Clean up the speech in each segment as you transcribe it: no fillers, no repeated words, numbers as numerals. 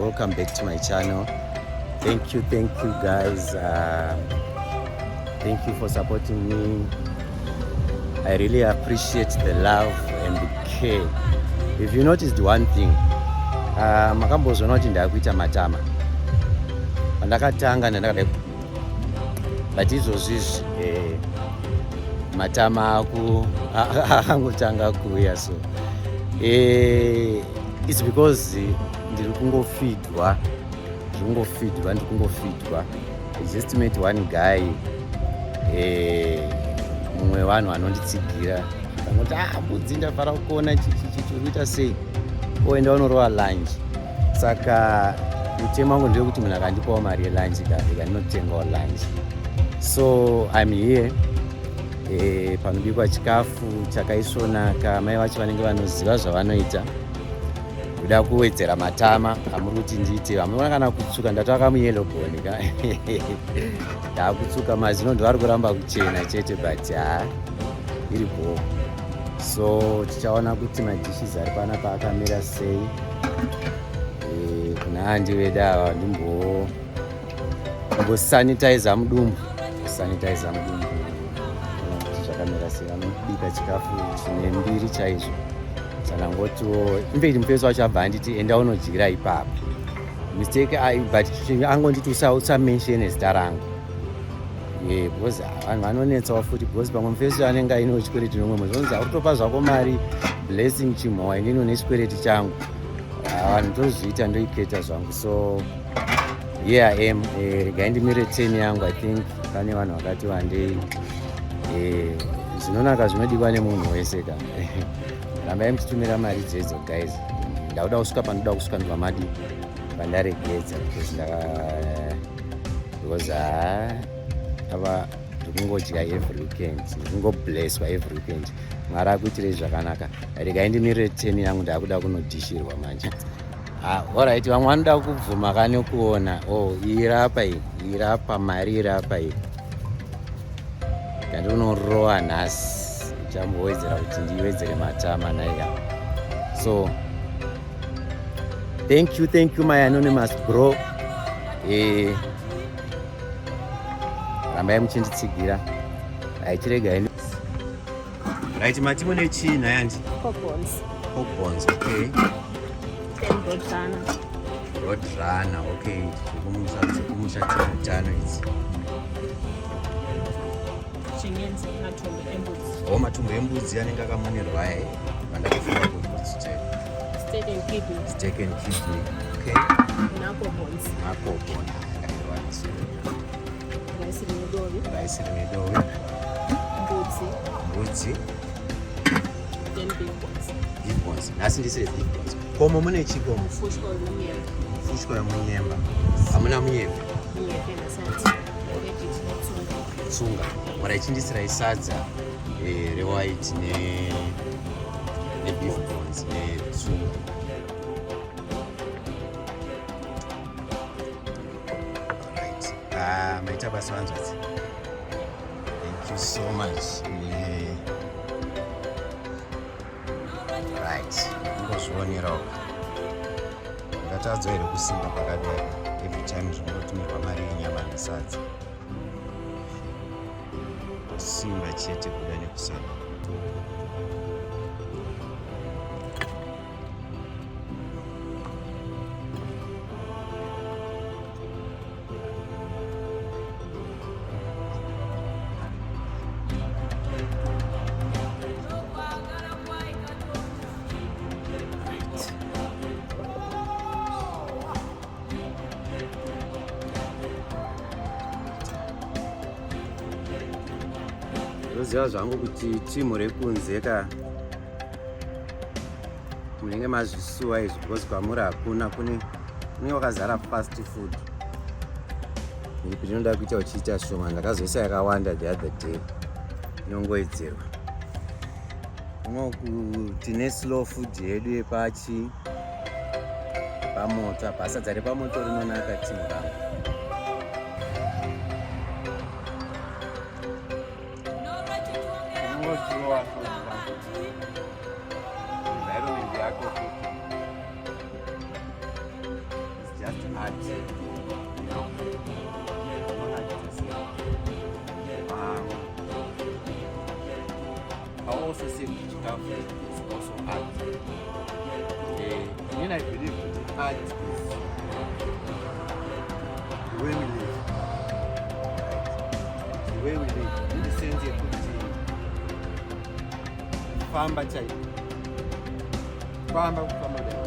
welcome back to my channel. Thank you guys. Thank you for supporting me. I really appreciate the love and the care. If you noticed one thing, makambozona kuti ndakuita matama pandakatanga ndakada but izvozvizvi matama akangotanga kuuya, so it's because ndiri kungofeedwa. I just met one guy, mumwe wanhu anonditsigira akangoti mbudzi ndafara kuona chichikuita sei, oenda unorova lunch. Saka mutemo wangu ndeyekuti munhu akandipawo mari yelunch ndinotengawo lunch. So I'm here panobikwa chikafu chakaisvonaka. Mai vacho vanenge vanoziva zvavanoita kuda kuwedzera matama amuri kuti ndiite. Vamwe kana kutsuka ndataka muyellow bone ka ndakutsuka mazino ndovari kuramba kuchena chete, but iri bo. So tichaona kuti madishes ari pana paakamira sei. Kuna handi vedu ava ndimbosanitiza mudumbu zvakamira sei. Vanobika chikafu chine mbiri chaizvo. Sanangotiwo imvedi mufeso wacho abva anditi enda unodyira ipapo mistake but angonditi usamenshene zita rangu because vanhu vanonetsawo futi, because pamwe mufeso anenge ainewo chikwereti nomwe mwezi unonzi akutopa zvako mari blessing chimhowa inini une chikwereti changu. Vanhu ndozviita ndoiketa zvangu. So here I am. Regai ndimire 10 yangu. I think pane vanhu vakati wandei. Zvinonaka zvinodiwa nemunhu wese ka rambai muchitumira mari dzedzo guys. Ndauda kusvika pandoda kusvika ndivamadi pandaregedza because ava ndikungodya every weekend, ndikungoblesswa every weekend. Mwari akuitirei zvakanaka. Regai ndimirire 10 yangu ndakuda kunodhishirwa manje. Alright, vamwe vanoda kubvuma kane kuona irapa mari irapa iyi ndandinorowa nhasi chambowedzera kuti ndiwedzere matama naiya. So thank you my anonymous bro. Rambai muchinditsigira. Aichiregai. Right, mati mune chii nayandi? Pork bones, okay. Roadrunner, okay. Kumusha tano idzi. Matumbo embudzi anenge akamonerwa aya pandakafunga kuti steak and kidney. Okay. Nako bones. Rice rimedove. Mbudzi. Then big bones. Nasi ndisire big bones. Komo mune chikomo. Fushwa munyemba. Hamuna munyemba. Tsunga. Mara ichindisirai sadza rewhite beef bones netsunga. Alright. Maita basa wanzvadzi. Thank you so much. Right. Ngozvionerawo. Ngatadza here kusimba pakadai. Every time zvingotumirwa mari yenyama nesadza. Simba chete kuda nekusana. Ndoziva zvangu kuti timu rekunze munenge mazvisuwa izvi because kwamuri hakuna, kunenge wakazara fast food. Ipi ndinoda kuita uchiita shoma. Ndakazoisa yakawanda the other day inongoedzerwa. Tine slow food yedu pamoto apa. Sadza repamoto rinonaka timu rangu. just art, you know. I also say chikafu is also art. When I believe that art is the way we live. The way we live. In the sense you put famba chaipo. Famba there.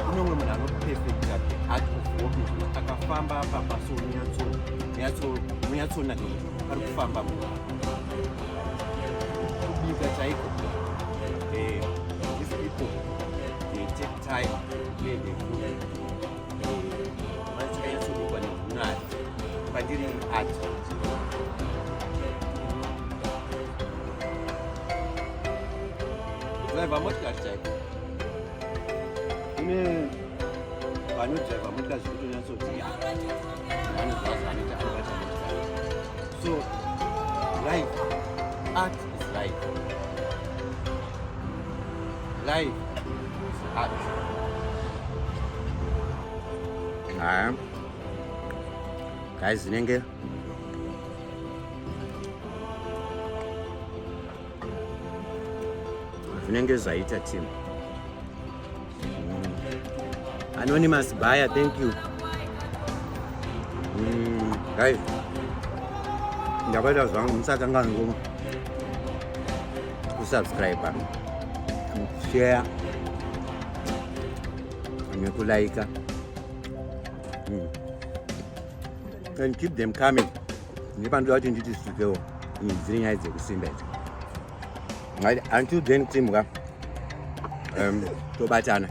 Unongwe munhu anoperfect art of walking. Akafamba apa so munyatsona kuti ari kufamba munhu. Kubika chaiko. These people, they take time to play the food. Once I also look at it, but during art. Driver motor type. One driver motor so life, art is life. Life is art. Guys, nenge zvaita team. Anonymous buyer, thank you. Guys, ndabada zvangu musakangani kusubscribe, share, nekulike, and keep them coming. Nipandu wati nditi sikewo zirinya dzekusimba idzi. Until then, team, tobatana.